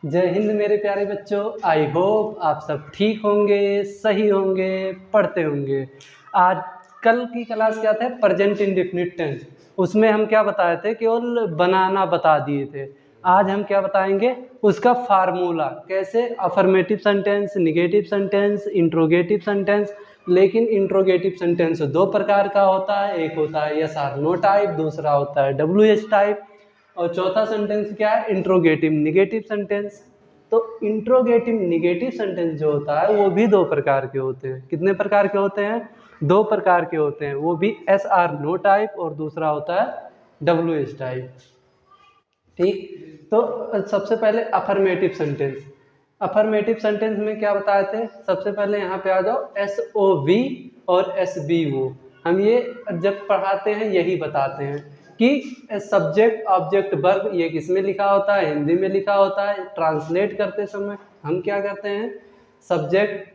जय हिंद मेरे प्यारे बच्चों। आई होप आप सब ठीक होंगे, सही होंगे, पढ़ते होंगे। आज कल की क्लास क्या था? Present indefinite tense. उसमें हम क्या बताए थे? केवल बनाना बता दिए थे। आज हम क्या बताएंगे? उसका फार्मूला, कैसे affirmative sentence, negative sentence, interrogative sentence. लेकिन इंट्रोगेटिव सेंटेंस दो प्रकार का होता है, एक होता है यस आर नो टाइप, दूसरा होता है WH टाइप। और चौथा सेंटेंस क्या है? Interrogative negative sentence. तो इंट्रोगेटिव निगेटिव सेंटेंस जो होता है वो भी दो प्रकार के होते हैं। कितने प्रकार के होते हैं? दो प्रकार के होते हैं, वो भी SR नो टाइप और दूसरा होता है WH टाइप। ठीक, तो सबसे पहले अफर्मेटिव सेंटेंस। अफर्मेटिव सेंटेंस में क्या बताए थे? सबसे पहले यहाँ पे आ जाओ, SOV और SBO। हम ये जब पढ़ाते हैं यही बताते हैं कि सब्जेक्ट ऑब्जेक्ट वर्ब ये किस में लिखा होता है? हिंदी में लिखा होता है। ट्रांसलेट करते समय हम क्या करते हैं? सब्जेक्ट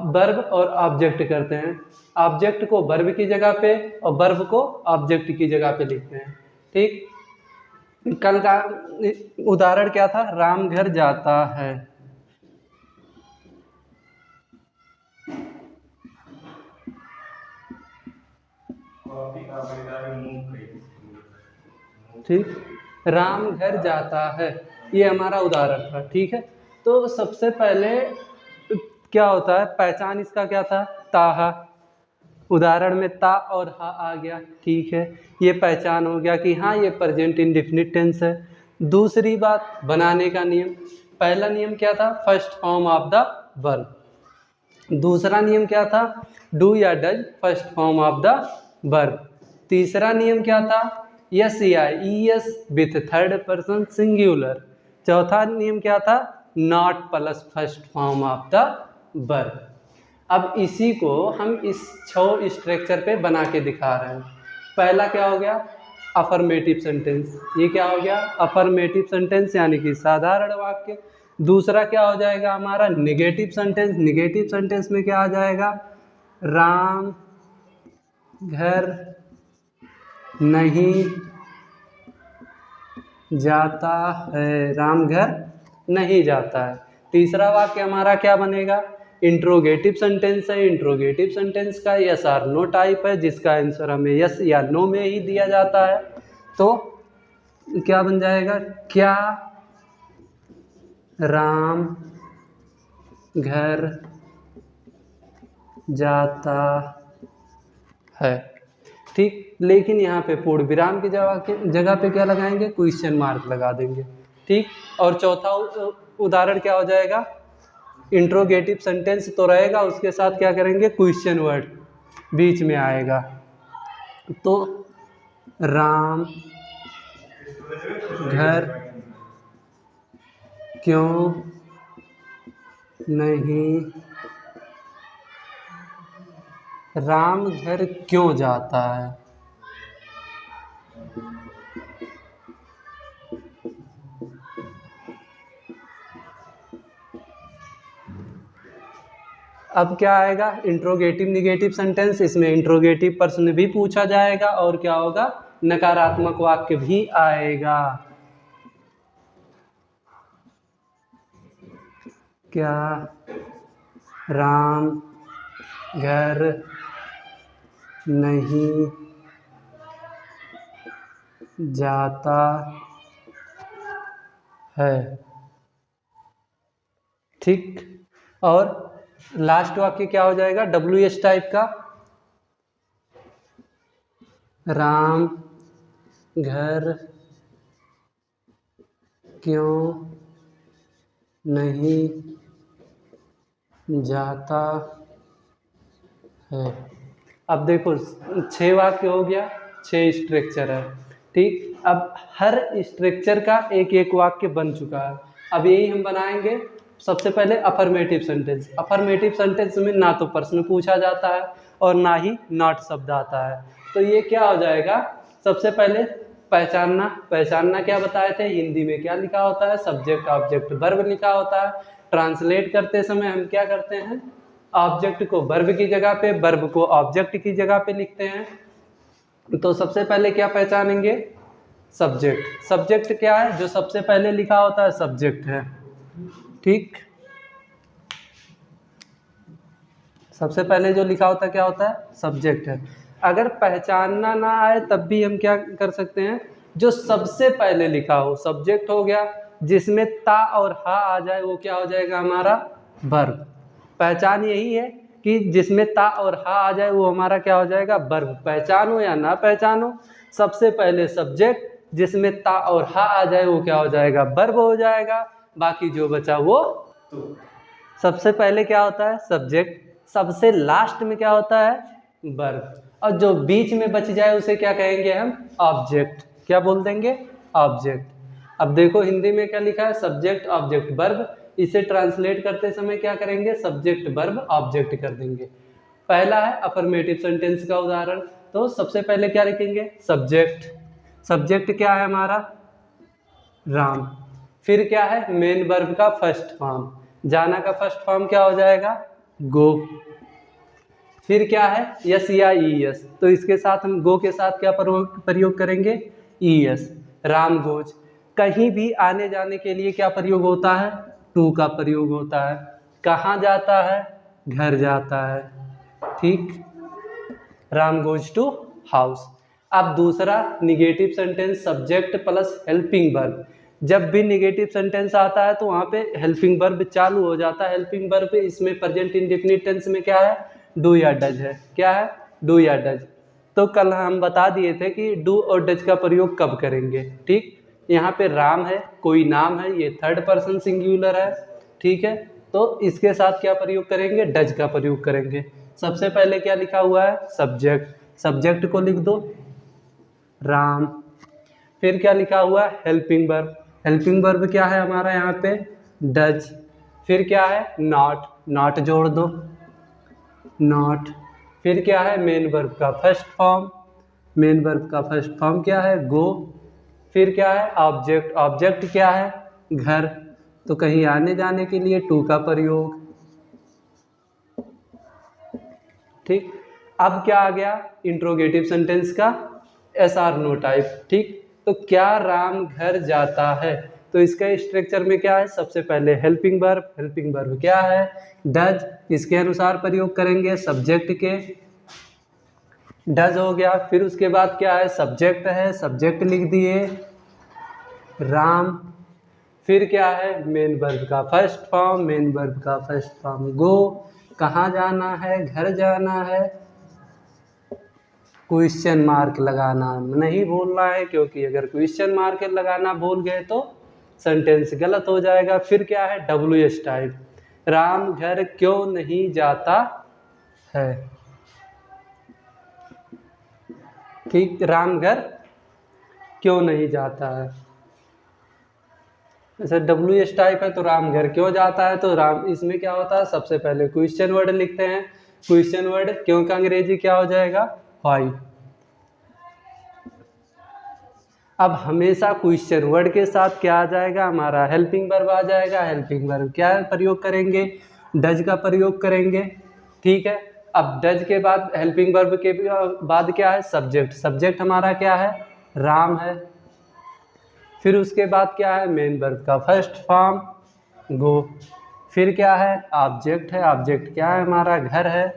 वर्ब और ऑब्जेक्ट करते हैं। ऑब्जेक्ट को वर्ब की जगह पे और वर्ब को ऑब्जेक्ट की जगह पे लिखते हैं। ठीक, कल का उदाहरण क्या था? राम घर जाता है। ठीक, राम घर जाता है, ये हमारा उदाहरण था। ठीक है, तो सबसे पहले क्या होता है? पहचान इसका क्या था? ताहा। उदाहरण में ता और हा आ गया। ठीक है, ये पहचान हो गया कि हाँ ये प्रेजेंट इंडेफिनिट टेंस है। दूसरी बात, बनाने का नियम। पहला नियम क्या था? First form of the verb. दूसरा नियम क्या था? डू या does first form of the verb. तीसरा नियम क्या था? यस या ES with third person singular. चौथा नियम क्या था? Not plus first form of the verb. अब इसी को हम इस 6 स्ट्रक्चर पे बना के दिखा रहे हैं। पहला क्या हो गया? Affirmative sentence. ये क्या हो गया? अफर्मेटिव सेंटेंस यानी कि साधारण वाक्य। दूसरा क्या हो जाएगा हमारा? Negative sentence. निगेटिव सेंटेंस में क्या आ जाएगा? राम घर नहीं जाता है। राम घर नहीं जाता है। तीसरा वाक्य हमारा क्या बनेगा? इंट्रोगेटिव सेंटेंस है। इंट्रोगेटिव सेंटेंस का यस आर नो टाइप है, जिसका आंसर हमें यस या नो में ही दिया जाता है। तो क्या बन जाएगा? क्या राम घर जाता है। ठीक, लेकिन यहाँ पे पूर्ण विराम की जगह पे क्या लगाएंगे? क्वेश्चन मार्क लगा देंगे। ठीक, और चौथा उदाहरण क्या हो जाएगा? इंट्रोगेटिव सेंटेंस तो रहेगा, उसके साथ क्या करेंगे? क्वेश्चन वर्ड बीच में आएगा। तो राम घर क्यों नहीं, राम घर क्यों जाता है? अब क्या आएगा? Interrogative negative sentence. इसमें इंट्रोगेटिव प्रश्न भी पूछा जाएगा और क्या होगा? नकारात्मक वाक्य भी आएगा। क्या राम घर नहीं जाता है? ठीक, और लास्ट वाक्य क्या हो जाएगा? WH टाइप का। राम घर क्यों नहीं जाता है? अब देखो 6 वाक्य हो गया, 6 स्ट्रक्चर है। ठीक, अब हर स्ट्रक्चर का एक एक वाक्य बन चुका है। अब यही हम बनाएंगे। सबसे पहले अफर्मेटिव सेंटेंस। अफर्मेटिव सेंटेंस में ना तो प्रश्न पूछा जाता है और ना ही नॉट शब्द आता है। तो ये क्या हो जाएगा? सबसे पहले पहचानना। पहचानना क्या बताए थे? हिंदी में क्या लिखा होता है? सब्जेक्ट ऑब्जेक्ट वर्ब लिखा होता है। ट्रांसलेट करते समय हम क्या करते हैं? ऑब्जेक्ट को वर्ब की जगह पे, वर्ब को ऑब्जेक्ट की जगह पे लिखते हैं। तो सबसे पहले क्या पहचानेंगे? सब्जेक्ट। सब्जेक्ट क्या है? जो सबसे पहले लिखा होता है सब्जेक्ट है। ठीक, सबसे पहले जो लिखा होता है क्या होता है, सब्जेक्ट है। अगर पहचानना ना आए तब भी हम क्या कर सकते हैं, जो सबसे पहले लिखा हो सब्जेक्ट हो गया, जिसमें ता और हा आ जाए वो क्या हो जाएगा हमारा वर्ब। पहचान यही है कि जिसमें ता और हा आ जाए वो हमारा क्या हो जाएगा वर्ब। पहचानो या ना पहचानो, सबसे पहले सब्जेक्ट, जिसमें ता और हा आ जाए वो क्या हो जाएगा वर्ब हो जाएगा। बाकी जो बचा वो सबसे पहले क्या होता है सब्जेक्ट, सबसे लास्ट में क्या होता है वर्ब, और जो बीच में बच जाए उसे क्या कहेंगे हम ऑब्जेक्ट। क्या बोल देंगे ऑब्जेक्ट। अब देखो हिंदी में क्या लिखा है सब्जेक्ट ऑब्जेक्ट वर्ब, इसे ट्रांसलेट करते समय क्या करेंगे सब्जेक्ट वर्ब ऑब्जेक्ट कर देंगे। पहला है अफर्मेटिव सेंटेंस का उदाहरण, तो सबसे पहले क्या लिखेंगे सब्जेक्ट। सब्जेक्ट क्या है हमारा राम। फिर क्या है मेन वर्ब का फर्स्ट फॉर्म, जाना का फर्स्ट फॉर्म क्या हो जाएगा गो। फिर क्या है यस या ई एस, तो इसके साथ हम गो के साथ क्या प्रयोग करेंगे ई एस। राम गोज, कहीं भी आने जाने के लिए क्या प्रयोग होता है टू का प्रयोग होता है। कहाँ जाता है घर जाता है, ठीक, राम गोज टू हाउस। अब दूसरा negative sentence subject plus helping verb. जब भी निगेटिव सेंटेंस आता है तो वहाँ पे हेल्पिंग वर्ब चालू हो जाता है। हेल्पिंग वर्ब इसमें प्रेजेंट इंडेफिनिट टेंस में क्या है डू या डज है। क्या है डू या डज। तो कल हम बता दिए थे कि डू और डज का प्रयोग कब करेंगे। ठीक, यहाँ पे राम है कोई नाम है, ये थर्ड पर्सन सिंगुलर है, ठीक है, तो इसके साथ क्या प्रयोग करेंगे डज का प्रयोग करेंगे। सबसे पहले क्या लिखा हुआ है सब्जेक्ट, सब्जेक्ट को लिख दो राम। फिर क्या लिखा हुआ है हेल्पिंग वर्ब, हेल्पिंग वर्ब क्या है हमारा यहाँ पे डज। फिर क्या है नॉट, नॉट जोड़ दो नॉट। फिर क्या है मेन वर्ब का फर्स्ट फॉर्म, मेन वर्ब का फर्स्ट फॉर्म क्या है गो। फिर क्या है ऑब्जेक्ट, ऑब्जेक्ट क्या है घर, तो कहीं आने जाने के लिए टू का प्रयोग। ठीक, अब क्या आ गया इंट्रोगेटिव सेंटेंस का एस आर नो टाइप। ठीक, तो क्या राम घर जाता है, तो इसका स्ट्रक्चर में क्या है सबसे पहले हेल्पिंग वर्ब, हेल्पिंग वर्ब क्या है डज, इसके अनुसार प्रयोग करेंगे सब्जेक्ट के, डज हो गया। फिर उसके बाद क्या है सब्जेक्ट है, सब्जेक्ट लिख दिए राम। फिर क्या है मेन वर्ब का फर्स्ट फॉर्म, मेन वर्ब का फर्स्ट फॉर्म गो, कहाँ जाना है घर जाना है, क्वेश्चन मार्क लगाना नहीं भूलना है, क्योंकि अगर क्वेश्चन मार्क लगाना भूल गए तो सेंटेंस गलत हो जाएगा। फिर क्या है डब्ल्यू एस टाइप, राम घर क्यों नहीं जाता है, ठीक, राम घर क्यों नहीं जाता है। जैसे डब्ल्यू एस टाइप है तो राम घर क्यों जाता है, तो राम इसमें क्या होता है सबसे पहले क्वेश्चन वर्ड लिखते हैं, क्वेश्चन वर्ड क्यों का अंग्रेजी क्या हो जाएगा व्हाई। अब हमेशा क्वेश्चन वर्ड के साथ क्या आ जाएगा हमारा हेल्पिंग वर्ब आ जाएगा। हेल्पिंग वर्ब क्या प्रयोग करेंगे डज का प्रयोग करेंगे, ठीक है। अब डज के बाद हेल्पिंग वर्ब के बाद क्या है सब्जेक्ट, सब्जेक्ट हमारा क्या है राम है। फिर उसके बाद क्या है मेन वर्ब का फर्स्ट फॉर्म गो। फिर क्या है ऑब्जेक्ट है, ऑब्जेक्ट क्या है हमारा घर है,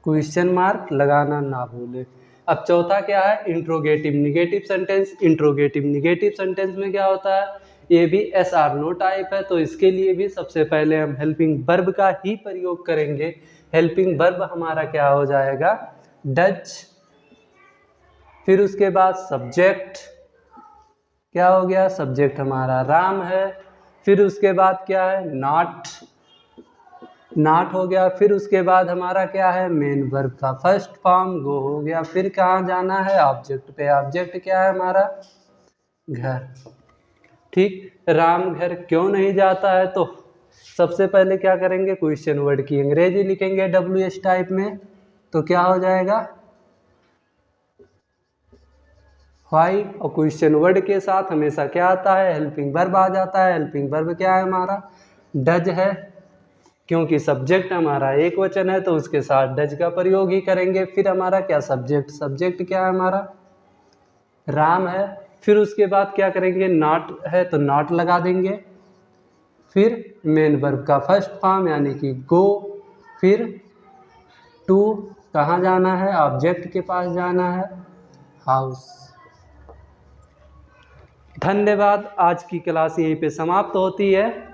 क्वेश्चन मार्क लगाना ना भूले। अब चौथा क्या है interrogative negative sentence. Interrogative negative sentence में क्या होता है ये भी एस आर नो टाइप है, तो इसके लिए भी सबसे पहले हम हेल्पिंग वर्ब का ही प्रयोग करेंगे। हेल्पिंग वर्ब हमारा क्या हो जाएगा डज। फिर उसके बाद सब्जेक्ट क्या हो गया सब्जेक्ट हमारा राम है। फिर उसके बाद क्या है नॉट, नॉट हो गया। फिर उसके बाद हमारा क्या है मेन वर्ब का फर्स्ट फॉर्म गो हो गया। फिर कहाँ जाना है ऑब्जेक्ट पे, ऑब्जेक्ट क्या है हमारा घर, ठीक। राम घर क्यों नहीं जाता है, तो सबसे पहले क्या करेंगे क्वेश्चन वर्ड की अंग्रेजी लिखेंगे डब्ल्यू एस टाइप में, तो क्या हो जाएगा व्हाई। और क्वेश्चन वर्ड के साथ हमेशा क्या आता है हेल्पिंग वर्ब आ जाता है। हेल्पिंग वर्ब क्या है हमारा डज है, क्योंकि सब्जेक्ट हमारा एक वचन है तो उसके साथ डज का प्रयोग ही करेंगे। फिर हमारा क्या सब्जेक्ट, सब्जेक्ट क्या है हमारा राम है। फिर उसके बाद क्या करेंगे, नॉट है तो नॉट लगा देंगे, फिर मेन वर्ब का फर्स्ट फॉर्म यानी कि गो, फिर टू कहाँ जाना है, ऑब्जेक्ट के पास जाना है, हाउस। धन्यवाद। आज की क्लास यहीं पे समाप्त होती है।